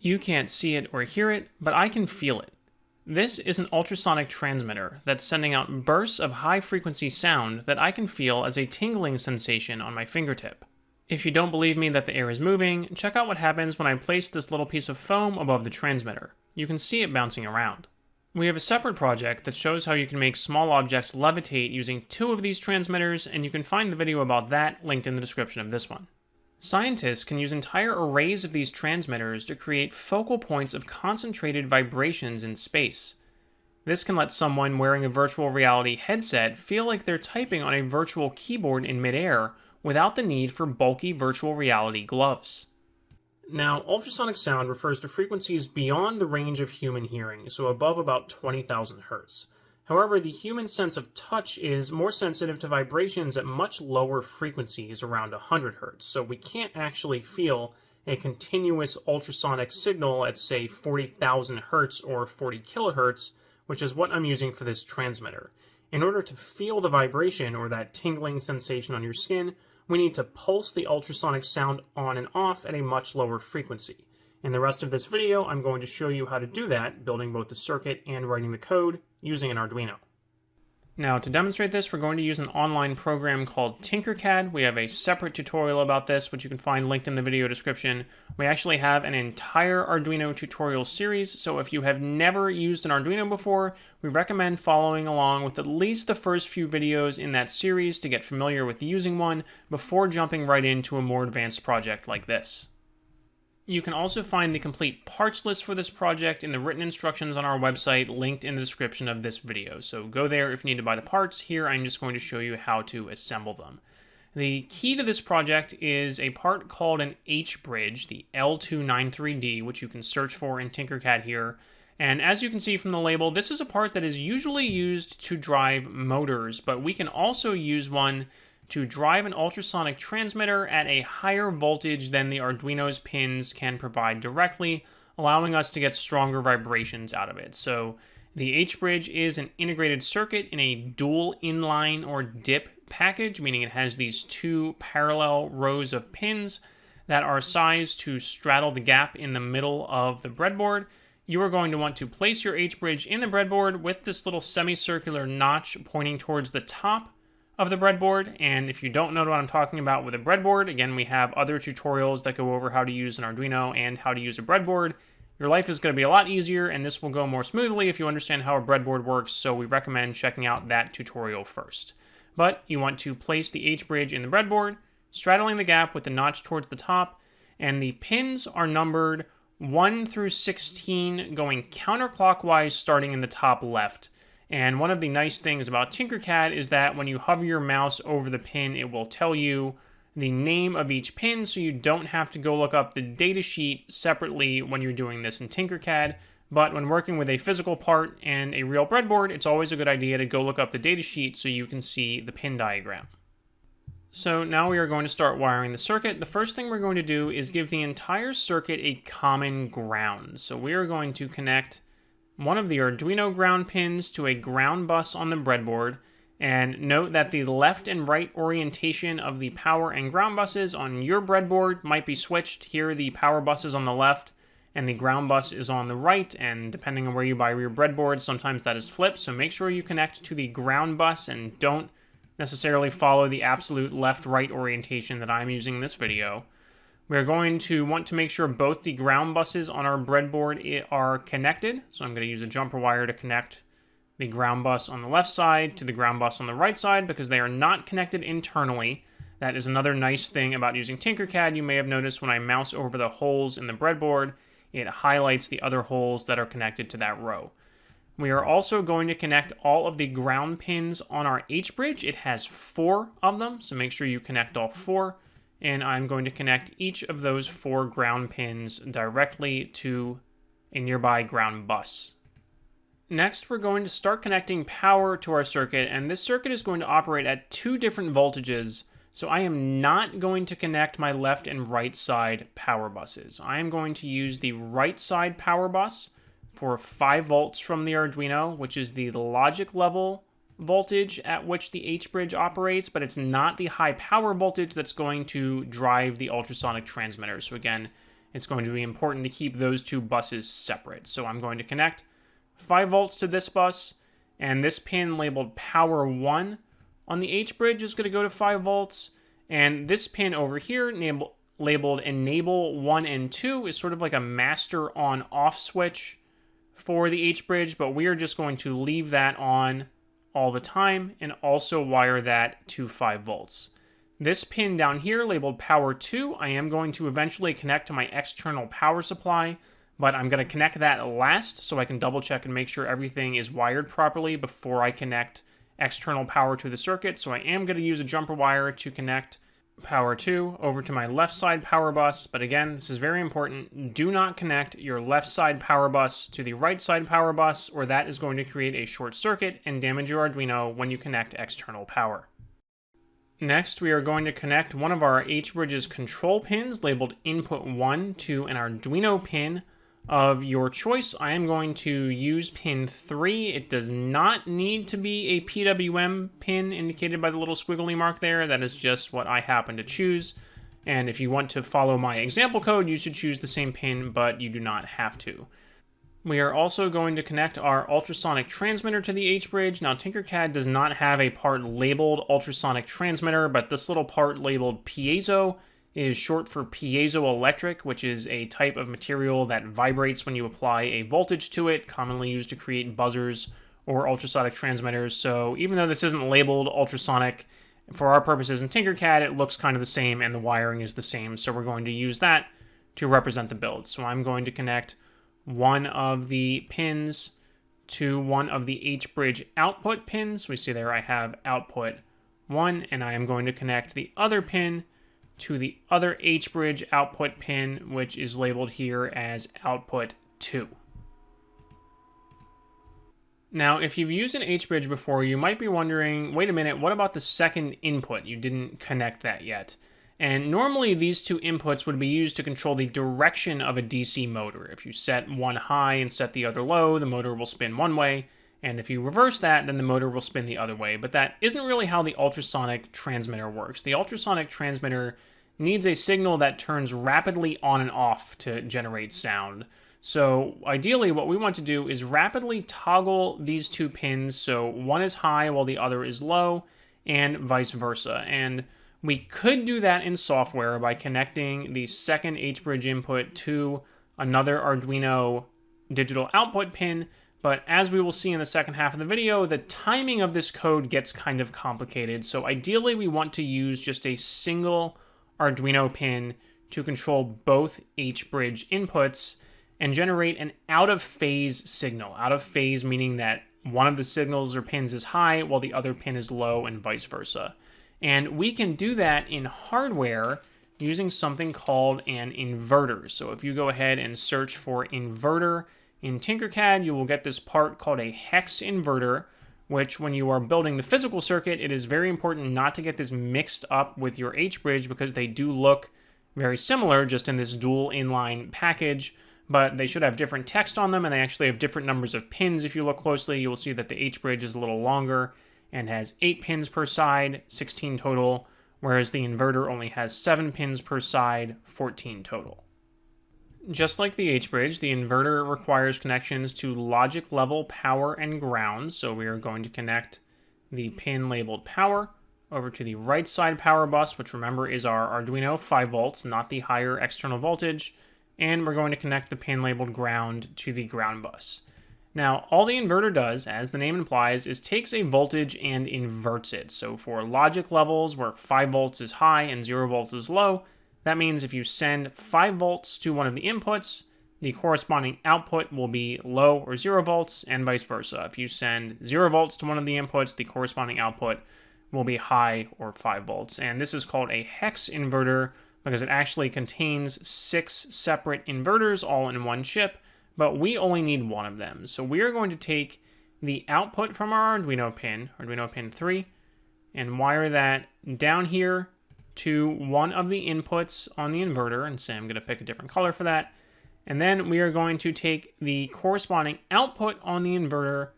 You can't see it or hear it, but I can feel it. This is an ultrasonic transmitter that's sending out bursts of high-frequency sound that I can feel as a tingling sensation on my fingertip. If you don't believe me that the air is moving, check out what happens when I place this little piece of foam above the transmitter. You can see it bouncing around. We have a separate project that shows how you can make small objects levitate using 2 of these transmitters, and you can find the video about that linked in the description of this one. Scientists can use entire arrays of these transmitters to create focal points of concentrated vibrations in space. This can let someone wearing a virtual reality headset feel like they're typing on a virtual keyboard in midair without the need for bulky virtual reality gloves. Now, ultrasonic sound refers to frequencies beyond the range of human hearing, so above about 20,000 Hz. However, the human sense of touch is more sensitive to vibrations at much lower frequencies, around 100 Hz, so we can't actually feel a continuous ultrasonic signal at, say, 40,000 Hz or 40 kHz, which is what I'm using for this transmitter. In order to feel the vibration, or that tingling sensation on your skin, we need to pulse the ultrasonic sound on and off at a much lower frequency. In the rest of this video, I'm going to show you how to do that, building both the circuit and writing the code using an Arduino. Now, to demonstrate this, we're going to use an online program called Tinkercad. We have a separate tutorial about this, which you can find linked in the video description. We actually have an entire Arduino tutorial series, so if you have never used an Arduino before, we recommend following along with at least the first few videos in that series to get familiar with using one before jumping right into a more advanced project like this. You can also find the complete parts list for this project in the written instructions on our website linked in the description of this video. So go there if you need to buy the parts. Here I'm just going to show you how to assemble them. The key to this project is a part called an H-bridge, the L293D, which you can search for in Tinkercad here. And as you can see from the label, this is a part that is usually used to drive motors, but we can also use one to drive an ultrasonic transmitter at a higher voltage than the Arduino's pins can provide directly, allowing us to get stronger vibrations out of it. So the H-bridge is an integrated circuit in a dual inline or dip package, meaning it has these 2 parallel rows of pins that are sized to straddle the gap in the middle of the breadboard. You are going to want to place your H-bridge in the breadboard with this little semicircular notch pointing towards the top of the breadboard. And if you don't know what I'm talking about with a breadboard, again, we have other tutorials that go over how to use an Arduino and how to use a breadboard. Your life is going to be a lot easier, and this will go more smoothly if you understand how a breadboard works, so we recommend checking out that tutorial first. But you want to place the H-bridge in the breadboard, straddling the gap with the notch towards the top, and the pins are numbered 1 through 16 going counterclockwise starting in the top left. And one of the nice things about Tinkercad is that when you hover your mouse over the pin, it will tell you the name of each pin, so you don't have to go look up the datasheet separately when you're doing this in Tinkercad. But when working with a physical part and a real breadboard, it's always a good idea to go look up the datasheet so you can see the pin diagram. So now we are going to start wiring the circuit. The first thing we're going to do is give the entire circuit a common ground. So we are going to connect one of the Arduino ground pins to a ground bus on the breadboard, and note that the left and right orientation of the power and ground buses on your breadboard might be switched. Here the power bus is on the left and the ground bus is on the right, and depending on where you buy your breadboard, sometimes that is flipped, so make sure you connect to the ground bus and don't necessarily follow the absolute left-right orientation that I'm using in this video. We're going to want to make sure both the ground buses on our breadboard are connected. So I'm going to use a jumper wire to connect the ground bus on the left side to the ground bus on the right side because they are not connected internally. That is another nice thing about using Tinkercad. You may have noticed when I mouse over the holes in the breadboard, it highlights the other holes that are connected to that row. We are also going to connect all of the ground pins on our H-bridge. It has 4 of them, so make sure you connect all 4. And I'm going to connect each of those 4 ground pins directly to a nearby ground bus. Next, we're going to start connecting power to our circuit, and this circuit is going to operate at 2 different voltages, so I am not going to connect my left and right side power buses. I am going to use the right side power bus for 5 volts from the Arduino, which is the logic level voltage at which the H-bridge operates, but it's not the high power voltage that's going to drive the ultrasonic transmitter. So again, it's going to be important to keep those two buses separate. So I'm going to connect 5 volts to this bus, and this pin labeled power 1 on the H bridge is going to go to 5 volts, and this pin over here labeled enable 1 and 2 is sort of like a master on off switch for the H bridge, but we are just going to leave that on all the time and also wire that to 5 volts. This pin down here labeled power 2, I am going to eventually connect to my external power supply, but I'm going to connect that last so I can double check and make sure everything is wired properly before I connect external power to the circuit. So I am going to use a jumper wire to connect power 2 over to my left side power bus, but again, this is very important. Do not connect your left side power bus to the right side power bus, or that is going to create a short circuit and damage your Arduino when you connect external power. Next, we are going to connect one of our H-bridge's control pins labeled input 1 to an Arduino pin of your choice. I am going to use pin 3. It does not need to be a PWM pin indicated by the little squiggly mark there. That is just what I happen to choose. And if you want to follow my example code, you should choose the same pin, but you do not have to. We are also going to connect our ultrasonic transmitter to the H-bridge. Now, Tinkercad does not have a part labeled ultrasonic transmitter, but this little part labeled piezo is short for piezoelectric, which is a type of material that vibrates when you apply a voltage to it, commonly used to create buzzers or ultrasonic transmitters. So even though this isn't labeled ultrasonic, for our purposes in Tinkercad, it looks kind of the same and the wiring is the same. So we're going to use that to represent the build. So I'm going to connect one of the pins to one of the H-bridge output pins. We see there I have output 1, and I am going to connect the other pin to the other H-bridge output pin, which is labeled here as output 2. Now, if you've used an H-bridge before, you might be wondering, wait a minute, what about the second input? You didn't connect that yet. And normally these two inputs would be used to control the direction of a DC motor. If you set one high and set the other low, the motor will spin one way. And if you reverse that, then the motor will spin the other way. But that isn't really how the ultrasonic transmitter works. The ultrasonic transmitter needs a signal that turns rapidly on and off to generate sound. So ideally what we want to do is rapidly toggle these two pins so one is high while the other is low, and vice versa. And we could do that in software by connecting the second H-bridge input to another Arduino digital output pin, but as we will see in the second half of the video, the timing of this code gets kind of complicated. So ideally we want to use just a single Arduino pin to control both H-bridge inputs and generate an out-of-phase signal. Out of phase meaning that one of the signals or pins is high while the other pin is low, and vice versa. And we can do that in hardware using something called an inverter. So if you go ahead and search for inverter in Tinkercad, you will get this part called a hex inverter, which when you are building the physical circuit, it is very important not to get this mixed up with your H-bridge because they do look very similar just in this dual inline package, but they should have different text on them, and they actually have different numbers of pins. If you look closely, you will see that the H-bridge is a little longer and has 8 pins per side, 16 total, whereas the inverter only has 7 pins per side, 14 total. Just like the H-bridge, the inverter requires connections to logic level power and ground, so we are going to connect the pin labeled power over to the right side power bus, which remember is our Arduino 5 volts, not the higher external voltage, and we're going to connect the pin labeled ground to the ground bus. Now, all the inverter does, as the name implies, is takes a voltage and inverts it. So for logic levels where 5 volts is high and 0 volts is low, that means if you send 5 volts to one of the inputs, the corresponding output will be low or 0 volts, and vice versa. If you send 0 volts to one of the inputs, the corresponding output will be high or 5 volts. And this is called a hex inverter because it actually contains 6 separate inverters all in one chip, but we only need one of them. So we are going to take the output from our Arduino pin 3, and wire that down here to one of the inputs on the inverter, and say I'm going to pick a different color for that. And then we are going to take the corresponding output on the inverter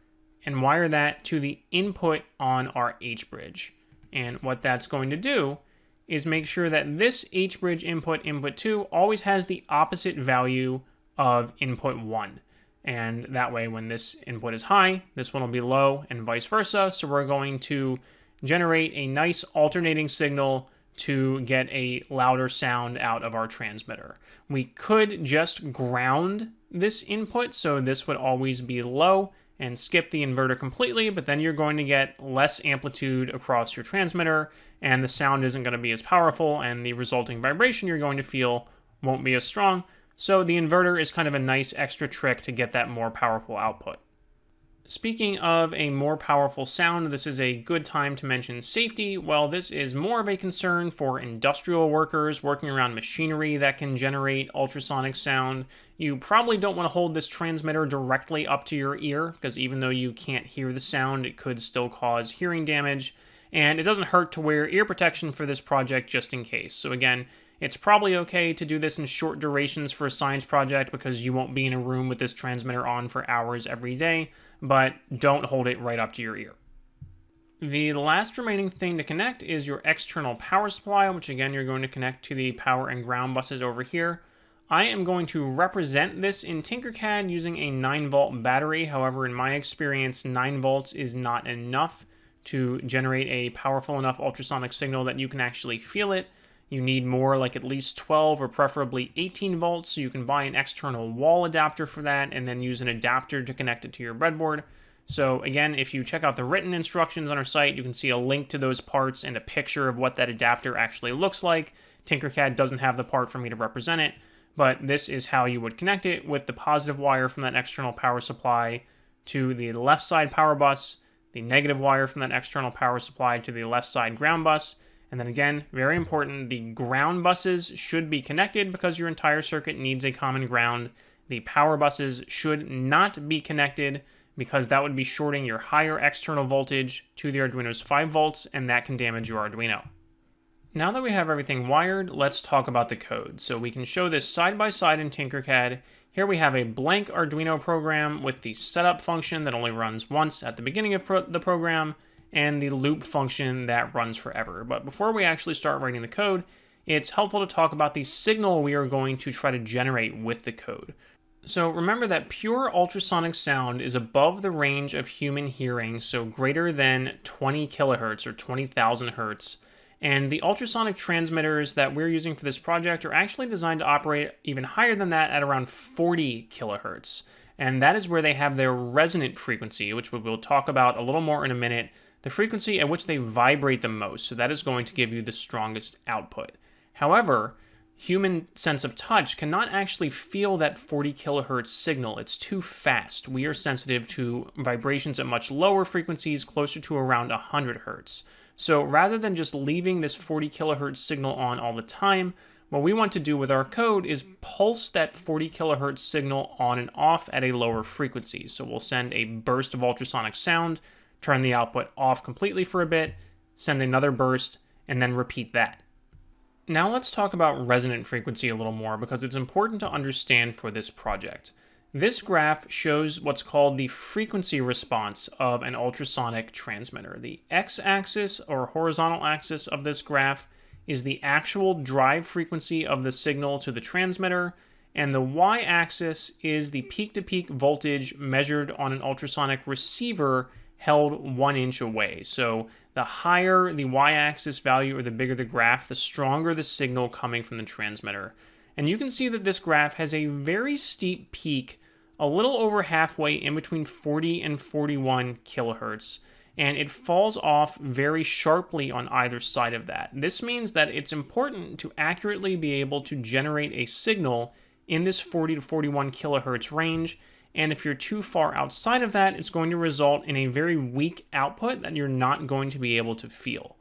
and wire that to the input on our H-bridge. And what that's going to do is make sure that this H-bridge input 2 always has the opposite value of input 1. And that way, when this input is high, this one will be low, and vice versa. So we're going to generate a nice alternating signal to get a louder sound out of our transmitter. We could just ground this input, so this would always be low, and skip the inverter completely, but then you're going to get less amplitude across your transmitter, and the sound isn't going to be as powerful, and the resulting vibration you're going to feel won't be as strong. So the inverter is kind of a nice extra trick to get that more powerful output. Speaking of a more powerful sound, this is a good time to mention safety. Well, this is more of a concern for industrial workers working around machinery that can generate ultrasonic sound. You probably don't want to hold this transmitter directly up to your ear, because even though you can't hear the sound, it could still cause hearing damage. And it doesn't hurt to wear ear protection for this project just in case. So again, it's probably okay to do this in short durations for a science project because you won't be in a room with this transmitter on for hours every day, but don't hold it right up to your ear. The last remaining thing to connect is your external power supply, which again, you're going to connect to the power and ground buses over here. I am going to represent this in Tinkercad using a 9-volt battery. However, in my experience, 9 volts is not enough to generate a powerful enough ultrasonic signal that you can actually feel it. You need more, like at least 12 or preferably 18 volts, so you can buy an external wall adapter for that and then use an adapter to connect it to your breadboard. So again, if you check out the written instructions on our site, you can see a link to those parts and a picture of what that adapter actually looks like. Tinkercad doesn't have the part for me to represent it, but this is how you would connect it, with the positive wire from that external power supply to the left side power bus, the negative wire from that external power supply to the left side ground bus. And then again, very important, the ground buses should be connected because your entire circuit needs a common ground. The power buses should not be connected because that would be shorting your higher external voltage to the Arduino's 5 volts, and that can damage your Arduino. Now that we have everything wired, let's talk about the code. So we can show this side by side in Tinkercad. Here we have a blank Arduino program with the setup function that only runs once at the beginning of the program, and the loop function that runs forever. But before we actually start writing the code, it's helpful to talk about the signal we are going to try to generate with the code. So remember that pure ultrasonic sound is above the range of human hearing, so greater than 20 kilohertz or 20,000 hertz. And the ultrasonic transmitters that we're using for this project are actually designed to operate even higher than that at around 40 kilohertz. And that is where they have their resonant frequency, which we will talk about a little more in a minute, the frequency at which they vibrate the most. So that is going to give you the strongest output. However, human sense of touch cannot actually feel that 40 kilohertz signal. It's too fast. We are sensitive to vibrations at much lower frequencies, closer to around 100 hertz. So rather than just leaving this 40 kilohertz signal on all the time, what we want to do with our code is pulse that 40 kilohertz signal on and off at a lower frequency. So we'll send a burst of ultrasonic sound, turn the output off completely for a bit, send another burst, and then repeat that. Now let's talk about resonant frequency a little more because it's important to understand for this project. This graph shows what's called the frequency response of an ultrasonic transmitter. The x-axis or horizontal axis of this graph is the actual drive frequency of the signal to the transmitter, and the y-axis is the peak-to-peak voltage measured on an ultrasonic receiver held 1 inch away. So the higher the y-axis value or the bigger the graph, the stronger the signal coming from the transmitter. And you can see that this graph has a very steep peak, a little over halfway in between 40 and 41 kilohertz, and it falls off very sharply on either side of that. This means that it's important to accurately be able to generate a signal in this 40 to 41 kilohertz range, and if you're too far outside of that, it's going to result in a very weak output that you're not going to be able to feel.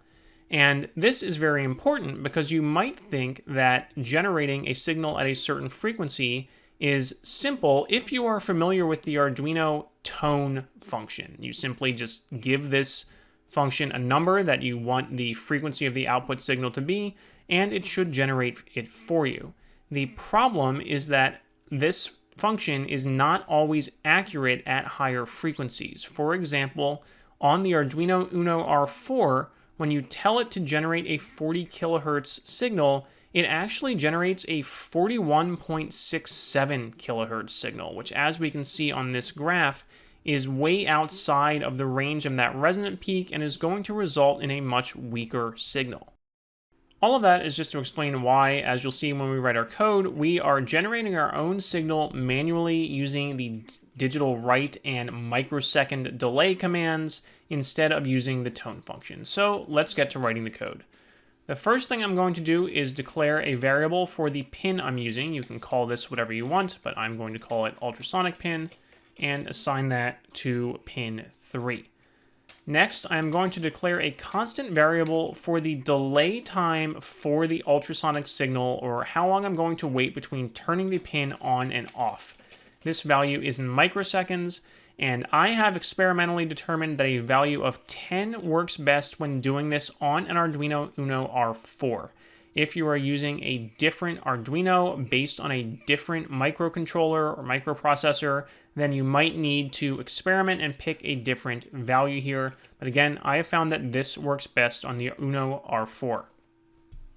And this is very important because you might think that generating a signal at a certain frequency is simple if you are familiar with the Arduino tone function. You simply just give this function a number that you want the frequency of the output signal to be, and it should generate it for you. The problem is that this function is not always accurate at higher frequencies. For example, on the Arduino Uno R4, when you tell it to generate a 40 kilohertz signal, it actually generates a 41.67 kilohertz signal, which, as we can see on this graph, is way outside of the range of that resonant peak and is going to result in a much weaker signal. All of that is just to explain why, as you'll see when we write our code, we are generating our own signal manually using the digital write and microsecond delay commands instead of using the tone function. So let's get to writing the code. The first thing I'm going to do is declare a variable for the pin I'm using. You can call this whatever you want, but I'm going to call it ultrasonic pin and assign that to pin 3. Next, I'm going to declare a constant variable for the delay time for the ultrasonic signal, or how long I'm going to wait between turning the pin on and off. This value is in microseconds, and I have experimentally determined that a value of 10 works best when doing this on an Arduino Uno R4. If you are using a different Arduino based on a different microcontroller or microprocessor, then you might need to experiment and pick a different value here. But again, I have found that this works best on the Uno R4.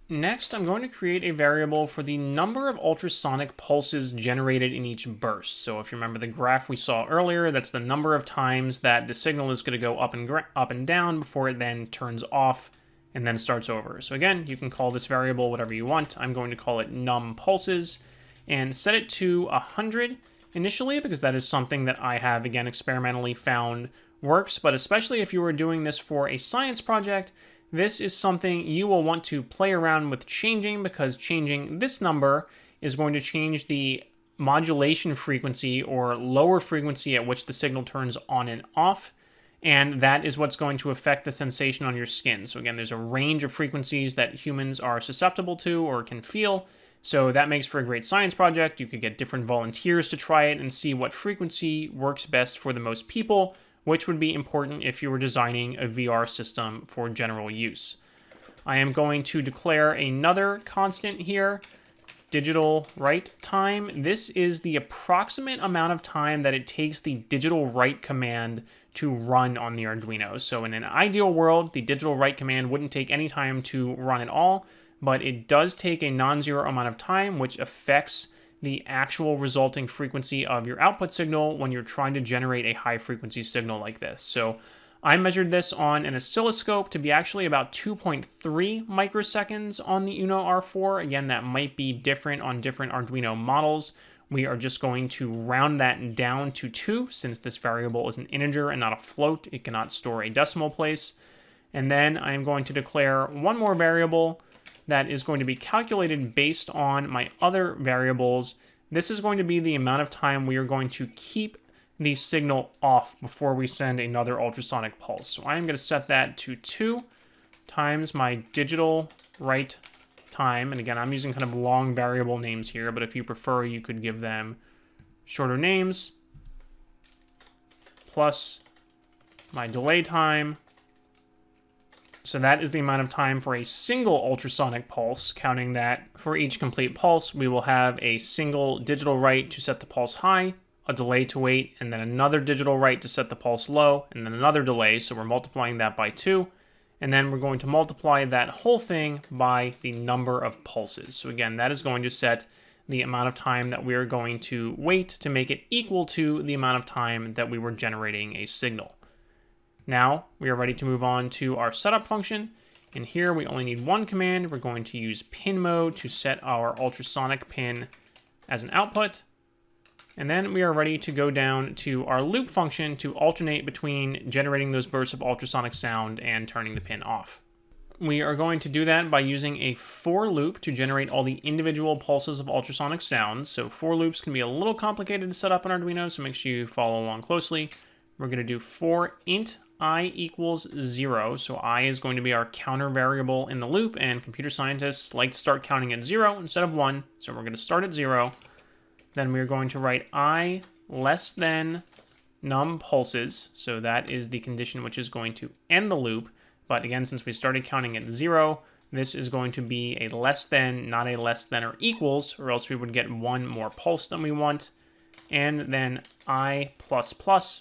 Next, I'm going to create a variable for the number of ultrasonic pulses generated in each burst. So if you remember the graph we saw earlier, that's the number of times that the signal is going to go up and down before it then turns off and then starts over. So again, you can call this variable whatever you want. I'm going to call it num pulses and set it to 100 initially, because that is something that I have, again, experimentally found works. But especially if you were doing this for a science project, this is something you will want to play around with changing, because changing this number is going to change the modulation frequency or lower frequency at which the signal turns on and off. And that is what's going to affect the sensation on your skin. So again, there's a range of frequencies that humans are susceptible to or can feel. So that makes for a great science project. You could get different volunteers to try it and see what frequency works best for the most people, which would be important if you were designing a VR system for general use. I am going to declare another constant here, digital write time. This is the approximate amount of time that it takes the digital write command to run on the Arduino. So in an ideal world, the digital write command wouldn't take any time to run at all, but it does take a non-zero amount of time, which affects the actual resulting frequency of your output signal when you're trying to generate a high frequency signal like this. So I measured this on an oscilloscope to be actually about 2.3 microseconds on the Uno R4. Again, that might be different on different Arduino models. We are just going to round that down to 2, since this variable is an integer and not a float. It cannot store a decimal place. And then I'm going to declare one more variable that is going to be calculated based on my other variables. This is going to be the amount of time we are going to keep the signal off before we send another ultrasonic pulse. So I'm going to set that to 2 times my digital write time. And again, I'm using kind of long variable names here, but if you prefer, you could give them shorter names, plus my delay time. So that is the amount of time for a single ultrasonic pulse, counting that for each complete pulse, we will have a single digital write to set the pulse high, a delay to wait, and then another digital write to set the pulse low, and then another delay. So we're multiplying that by 2. And then we're going to multiply that whole thing by the number of pulses. So again, that is going to set the amount of time that we are going to wait to make it equal to the amount of time that we were generating a signal. Now we are ready to move on to our setup function. And here we only need one command. We're going to use pin mode to set our ultrasonic pin as an output. And then we are ready to go down to our loop function to alternate between generating those bursts of ultrasonic sound and turning the pin off. We are going to do that by using a for loop to generate all the individual pulses of ultrasonic sound. So for loops can be a little complicated to set up on Arduino, so make sure you follow along closely. We're going to do for int I equals 0. So I is going to be our counter variable in the loop, and computer scientists like to start counting at 0 instead of 1. So we're going to start at 0. Then we're going to write I less than num pulses. So that is the condition which is going to end the loop. But again, since we started counting at 0, this is going to be a less than, not a less than or equals, or else we would get one more pulse than we want. And then I++,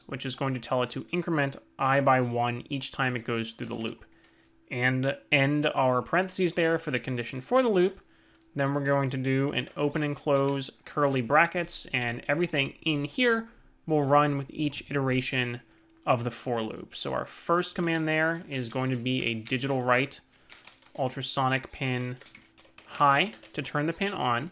which is going to tell it to increment I by 1 each time it goes through the loop. and end our parentheses there for the condition for the loop. Then we're going to do an open and close curly brackets, and everything in here will run with each iteration of the for loop. So our first command there is going to be a digital write ultrasonic pin high to turn the pin on.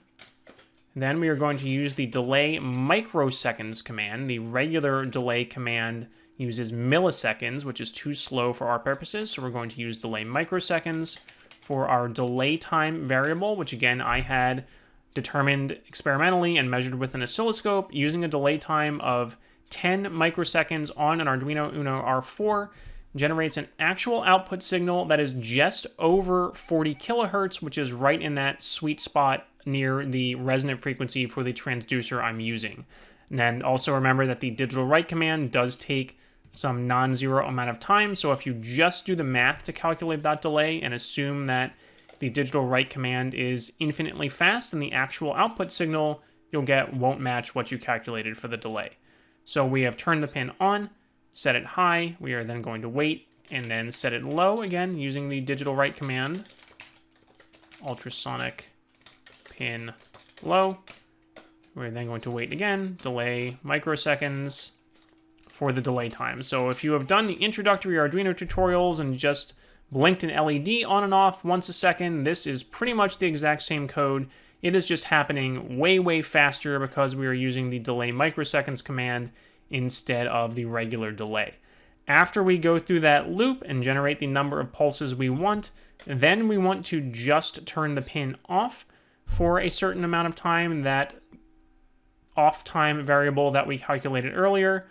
Then we are going to use the delay microseconds command. The regular delay command uses milliseconds, which is too slow for our purposes, so we're going to use delay microseconds for our delay time variable, which again I had determined experimentally and measured with an oscilloscope using a delay time of 10 microseconds on an Arduino Uno R4 generates an actual output signal that is just over 40 kilohertz, which is right in that sweet spot near the resonant frequency for the transducer I'm using. And then also remember that the digital write command does take some non-zero amount of time, so if you just do the math to calculate that delay and assume that the digital write command is infinitely fast, and the actual output signal you'll get won't match what you calculated for the delay. So we have turned the pin on, set it high, we are then going to wait, and then set it low again using the digital write command. Ultrasonic pin low. We're then going to wait again, delay microseconds for the delay time. So if you have done the introductory Arduino tutorials and just blinked an LED on and off once a second, this is pretty much the exact same code. It is just happening way, way faster because we are using the delay microseconds command instead of the regular delay. After we go through that loop and generate the number of pulses we want, then we want to just turn the pin off for a certain amount of time, that off time variable that we calculated earlier.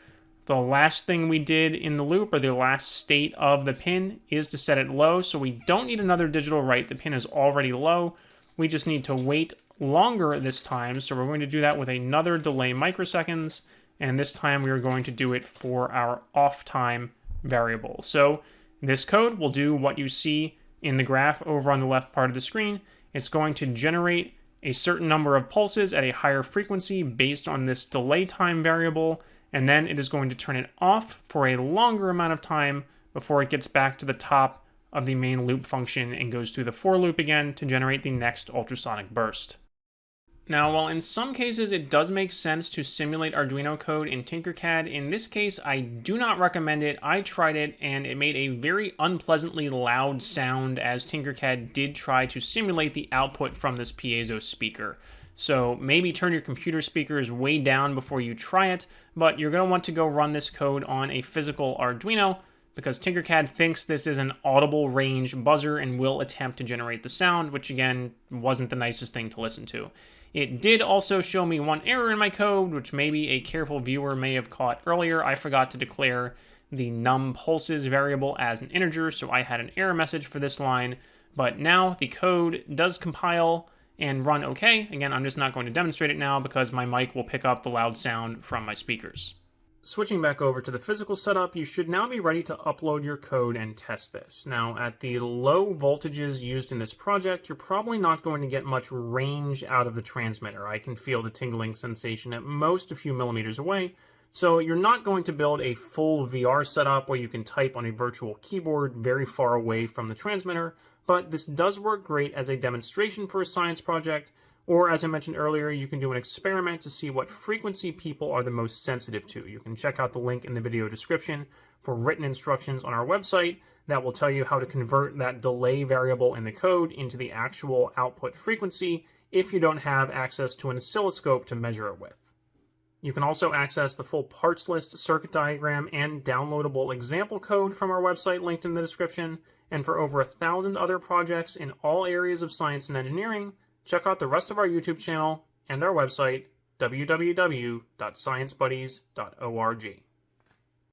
The last thing we did in the loop, or the last state of the pin, is to set it low, so we don't need another digital write. The pin is already low. We just need to wait longer this time, so we're going to do that with another delay microseconds, and this time we are going to do it for our off time variable. So this code will do what you see in the graph over on the left part of the screen. It's going to generate a certain number of pulses at a higher frequency based on this delay time variable, and then it is going to turn it off for a longer amount of time before it gets back to the top of the main loop function and goes through the for loop again to generate the next ultrasonic burst. Now, while in some cases it does make sense to simulate Arduino code in Tinkercad, in this case I do not recommend it. I tried it and it made a very unpleasantly loud sound, as Tinkercad did try to simulate the output from this piezo speaker. So maybe turn your computer speakers way down before you try it, but you're going to want to go run this code on a physical Arduino, because Tinkercad thinks this is an audible range buzzer and will attempt to generate the sound, which again wasn't the nicest thing to listen to. It did also show me one error in my code, which maybe a careful viewer may have caught earlier. I forgot to declare the num pulses variable as an integer, so I had an error message for this line, but now the code does compile and run okay. Again, I'm just not going to demonstrate it now because my mic will pick up the loud sound from my speakers. Switching back over to the physical setup, you should now be ready to upload your code and test this. Now, at the low voltages used in this project, you're probably not going to get much range out of the transmitter. I can feel the tingling sensation at most a few millimeters away, so you're not going to build a full VR setup where you can type on a virtual keyboard very far away from the transmitter, but this does work great as a demonstration for a science project, or as I mentioned earlier, you can do an experiment to see what frequency people are the most sensitive to. You can check out the link in the video description for written instructions on our website that will tell you how to convert that delay variable in the code into the actual output frequency if you don't have access to an oscilloscope to measure it with. You can also access the full parts list, circuit diagram, and downloadable example code from our website linked in the description. And for over 1,000 other projects in all areas of science and engineering, check out the rest of our YouTube channel and our website, www.sciencebuddies.org.